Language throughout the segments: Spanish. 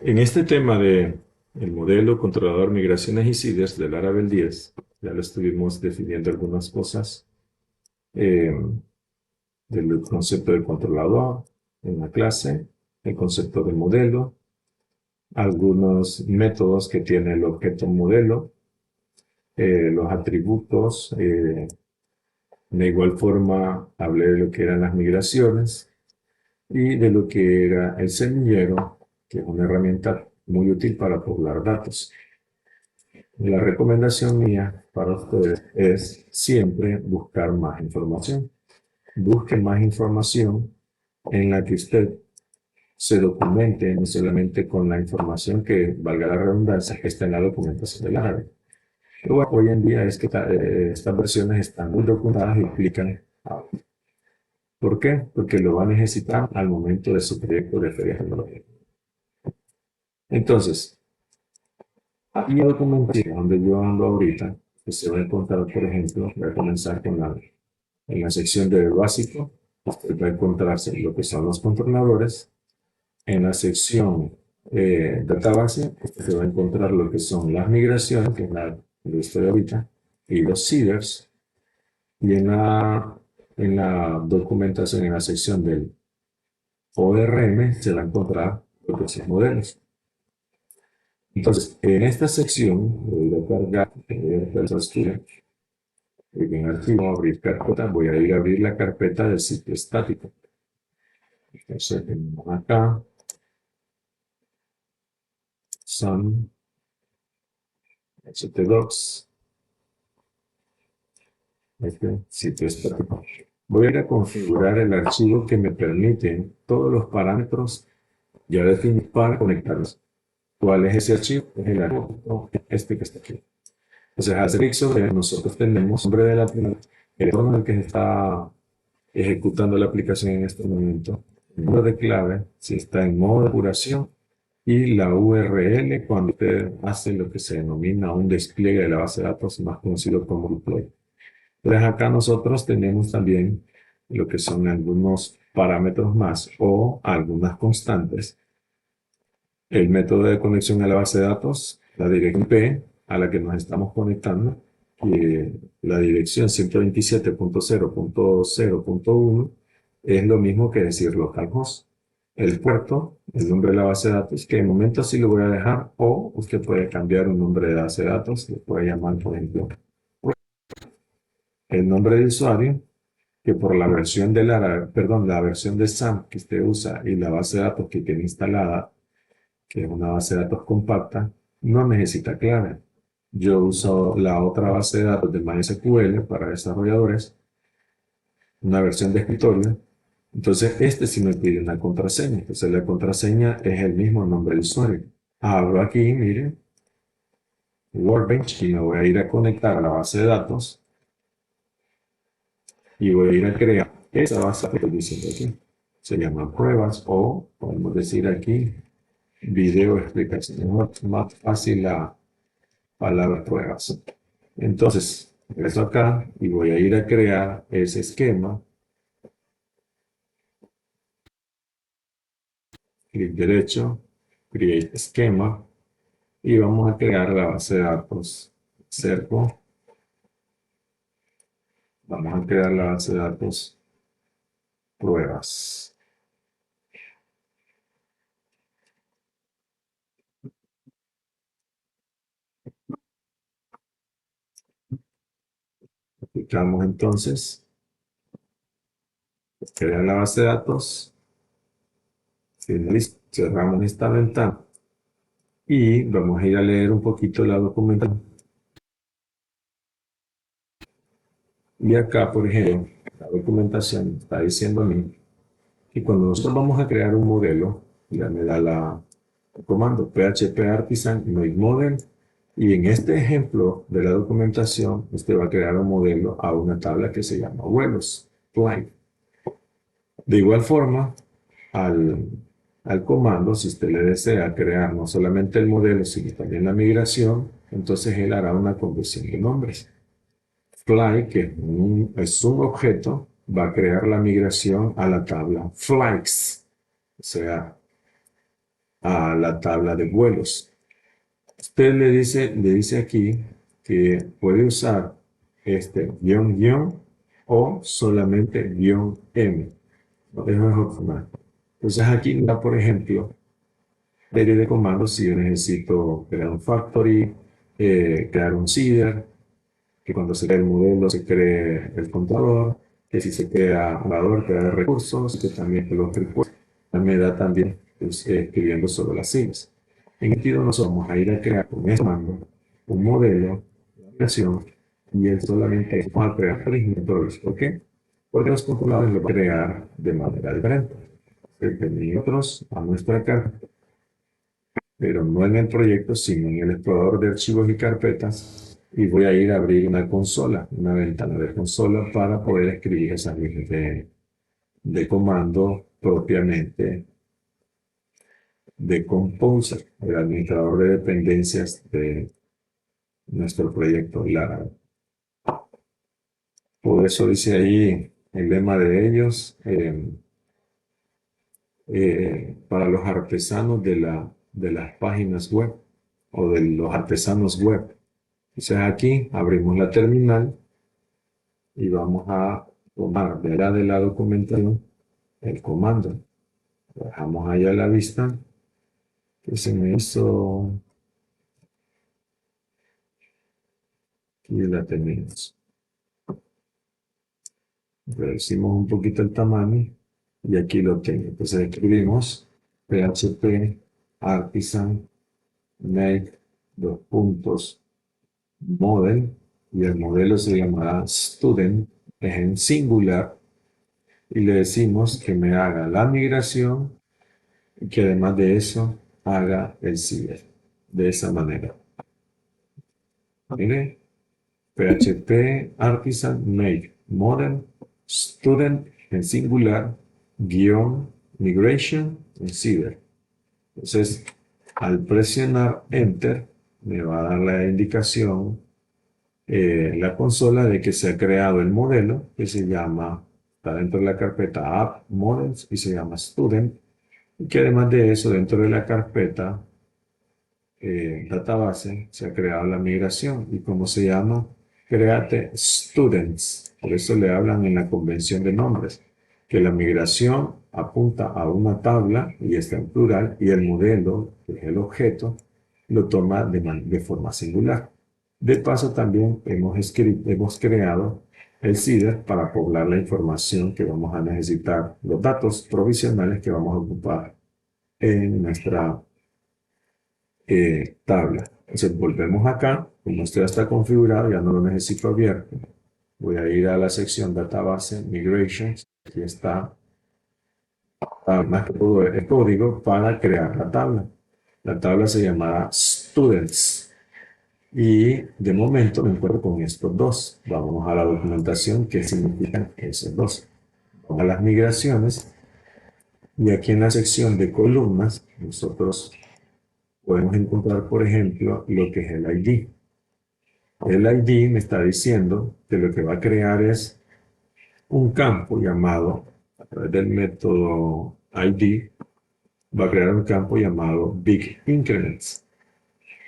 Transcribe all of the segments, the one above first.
En este tema de el modelo controlador migraciones y CIDRs del Laravel 10, ya lo estuvimos definiendo algunas cosas eh, del concepto del controlador en la clase, el concepto de modelo, algunos métodos que tiene el objeto modelo, los atributos. De igual forma, hablé de lo que eran las migraciones y de lo que era el semillero, que es una herramienta muy útil para poblar datos. La recomendación mía para ustedes es siempre buscar más información. Busque más información en la que usted se documente, no solamente con la información que, valga la redundancia, que está en la documentación del área. Hoy en día es que estas versiones están muy documentadas y explican. ¿Por qué? Porque lo va a necesitar al momento de su proyecto de feria tecnológica. Entonces, aquí la documentación donde yo ando ahorita, que se va a encontrar, por ejemplo, voy a comenzar con en la sección de básico, usted va a encontrarse lo que son los controladores. En la sección database, usted se va a encontrar lo que son las migraciones, que es la que estoy ahorita, y los seeders. Y en la documentación, en la sección del ORM, se va a encontrar lo que son modelos. Entonces, en esta sección, voy a cargar, voy a hacer estudio, en archivo, abrir carpeta, voy a ir a abrir la carpeta del sitio estático. Entonces, tenemos acá, son htdocs, este sitio estático. Voy a ir a configurar el archivo que me permite todos los parámetros ya definidos para conectarlos. ¿Cuál es ese archivo? Es el archivo, este que está aquí. Entonces, hace clic sobre nosotros tenemos nombre de el entorno en el que se está ejecutando la aplicación en este momento, el número de clave, si está en modo de depuración, y la URL cuando usted hace lo que se denomina un despliegue de la base de datos, más conocido como deploy. Entonces, acá nosotros tenemos también lo que son algunos parámetros más o algunas constantes. El método de conexión a la base de datos, la dirección IP a la que nos estamos conectando, la dirección 127.0.0.1 es lo mismo que decir localhost. El puerto, el nombre de la base de datos, que de momento sí lo voy a dejar, o usted puede cambiar un nombre de base de datos, le puede llamar, por ejemplo, el nombre de usuario, que por la versión de la versión de SAM que usted usa y la base de datos que tiene instalada, que es una base de datos compacta, no necesita clave. Yo uso la otra base de datos de MySQL para desarrolladores, una versión de escritorio. Entonces, este sí me pide una contraseña. Entonces, la contraseña es el mismo nombre del usuario. Abro aquí, miren, Workbench, y me voy a ir a conectar a la base de datos y voy a ir a crear esa base que estoy diciendo aquí. Se llama pruebas o podemos decir aquí video explicación. Es más fácil la palabra pruebas. Entonces, regreso acá y voy a ir a crear ese esquema. Clic derecho, Create Esquema, y vamos a crear la base de datos Cerco. Vamos a crear la base de datos pruebas. Aplicamos entonces, crear la base de datos, finalizo, cerramos esta ventana y vamos a ir a leer un poquito la documentación. Y acá, por ejemplo, la documentación está diciendo a mí que cuando nosotros vamos a crear un modelo, ya me da el comando php artisan make model, y en este ejemplo de la documentación, usted va a crear un modelo a una tabla que se llama vuelos, flight. De igual forma, al comando, si usted le desea crear no solamente el modelo, sino también la migración, entonces él hará una conversión de nombres. Fly, que es un objeto, va a crear la migración a la tabla flights. O sea, a la tabla de vuelos. Usted le dice aquí que puede usar este guión o solamente -m. Eso es opcional. Entonces aquí me da, por ejemplo, serie de comandos si yo necesito crear un factory, crear un seeder, que cuando se crea el modelo se cree el contador, que si se crea un valor, crea recursos, que también que los recursos me da también pues, escribiendo solo las siglas. En este sentido, nosotros vamos a ir a crear con este mando un modelo de aplicación y él solamente vamos a crear registros. ¿Por qué? Porque los controladores lo van a crear de manera diferente. Nosotros a nuestra carpeta, pero no en el proyecto, sino en el explorador de archivos y carpetas. Y voy a ir a abrir una consola, una ventana de consola para poder escribir esas líneas de comando propiamente de Composer, el administrador de dependencias de nuestro proyecto Laravel. Por eso dice ahí el lema de ellos, para los artesanos de las páginas web o de los artesanos web. Entonces aquí abrimos la terminal y vamos a tomar de la documentación el comando. Lo dejamos ahí a la vista, que se me hizo, y la tenemos. Reducimos un poquito el tamaño y aquí lo tengo. Entonces escribimos php artisan make dos puntos model y el modelo se llamará student, es en singular, y le decimos que me haga la migración y que además de eso haga el seeder de esa manera. Mire, php artisan make model student en singular guión migration en seeder. Entonces, al presionar enter me va a dar la indicación la consola de que se ha creado el modelo que se llama, está dentro de la carpeta app models y se llama student, y que además de eso dentro de la carpeta database se ha creado la migración y como se llama create students, por eso le hablan en la convención de nombres que la migración apunta a una tabla y está en plural y el modelo, que es el objeto, lo toma de forma singular. De paso también hemos creado el seeder para poblar la información que vamos a necesitar, los datos provisionales que vamos a ocupar en nuestra tabla. Entonces volvemos acá, como esto ya está configurado, ya no lo necesito abierto. Voy a ir a la sección Database Migrations, aquí está más que todo el código para crear la tabla. La tabla se llamará Students. Y de momento me encuentro con estos dos. Vamos a la documentación, ¿qué significan esos dos? Vamos a las migraciones. Y aquí en la sección de columnas, nosotros podemos encontrar, por ejemplo, lo que es el ID. El ID me está diciendo que lo que va a crear es un campo llamado, a través del método ID, va a crear un campo llamado Big Increments,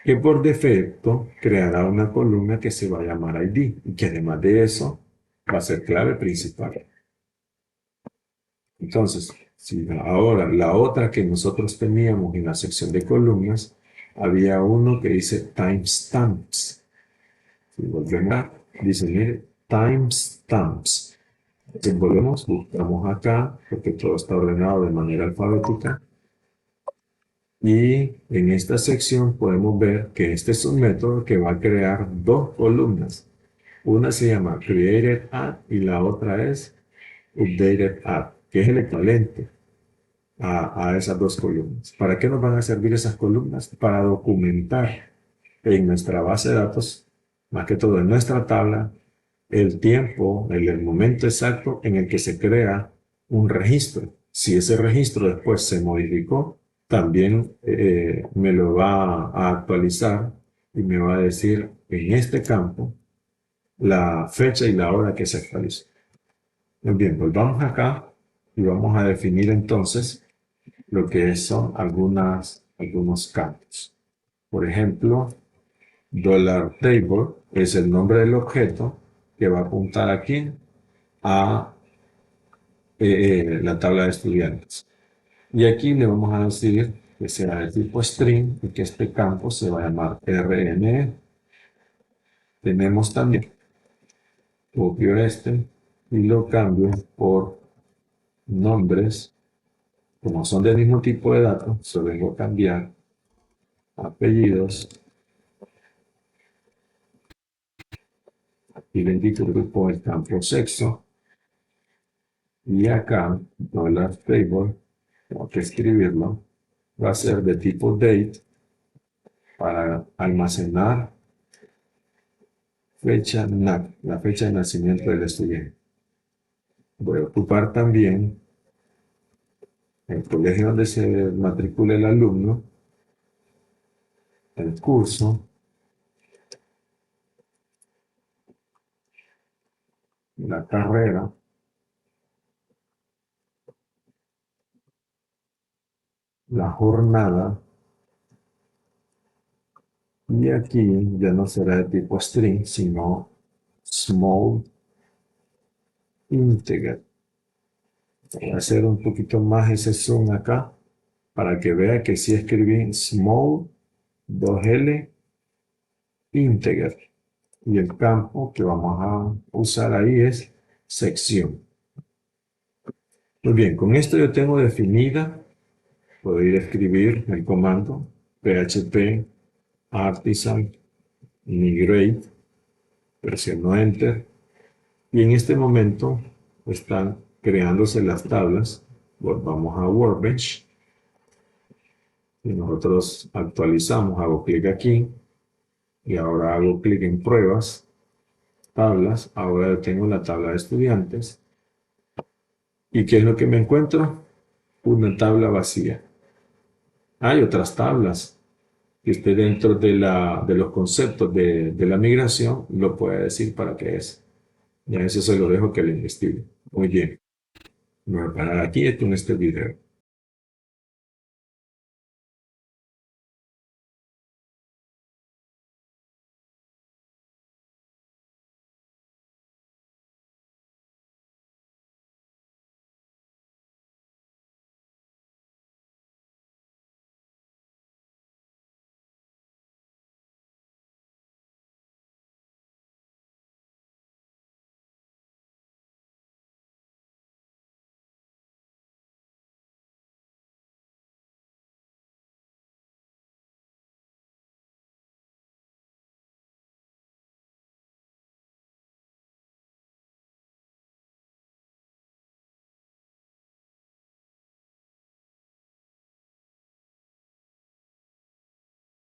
que por defecto creará una columna que se va a llamar ID y que además de eso va a ser clave principal. Entonces, si ahora la otra que nosotros teníamos en la sección de columnas, había uno que dice timestamps. Si volvemos, dice, mire, timestamps. Entonces volvemos, buscamos acá, porque todo está ordenado de manera alfabética. Y en esta sección podemos ver que este es un método que va a crear dos columnas. Una se llama created_add y la otra es updated_add, que es el equivalente a esas dos columnas. ¿Para qué nos van a servir esas columnas? Para documentar en nuestra base de datos, más que todo en nuestra tabla, el tiempo, el momento exacto en el que se crea un registro. Si ese registro después se modificó, también me lo va a actualizar y me va a decir en este campo la fecha y la hora que se actualizó. Muy bien, volvamos acá y vamos a definir entonces lo que son algunas algunos campos. Por ejemplo, $table es el nombre del objeto que va a apuntar aquí a la tabla de estudiantes. Y aquí le vamos a decir que sea de tipo string y que este campo se va a llamar RNE. Tenemos también, copio este y lo cambio por nombres. Como son del mismo tipo de datos, solo vengo a cambiar apellidos y le indico grupo el campo sexo. Y acá, $table, tengo que escribirlo, va a ser de tipo date para almacenar fecha NAC, la fecha de nacimiento del estudiante. Voy a ocupar también el colegio donde se matricule el alumno, el curso, la carrera, la jornada, y aquí ya no será de tipo string, sino small integer. Voy a hacer un poquito más ese zoom acá para que vea que sí escribí small 2L integer. Y el campo que vamos a usar ahí es sección. Muy bien, con esto yo tengo definida, puedo ir a escribir el comando php artisan migrate, presiono enter y en este momento están creándose las tablas. Volvamos a Workbench y nosotros actualizamos, hago clic aquí y ahora hago clic en pruebas, tablas, ahora tengo la tabla de estudiantes. ¿Y qué es lo que me encuentro? Una tabla vacía. Hay otras tablas que usted dentro de los conceptos de la migración lo puede decir para qué es. Ya eso se lo dejo que lo investigue. Muy bien. Me voy a parar aquí en este video.